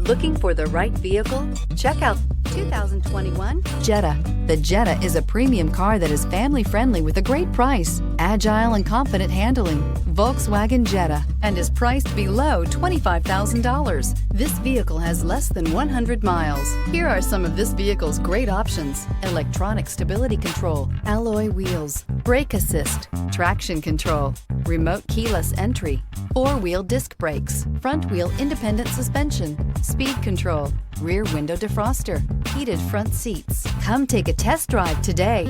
Looking for the right vehicle? Check out 2021 Jetta. The Jetta is a premium car that is family-friendly with a great price, agile and confident handling. Volkswagen Jetta, and is priced below $25,000. This vehicle has less than 100 miles. Here are some of this vehicle's great options: electronic stability control, alloy wheels, brake assist, traction control, remote keyless entry, four-wheel disc brakes, front-wheel independent suspension, speed control, rear window defroster, heated front seats. Come take a test drive today.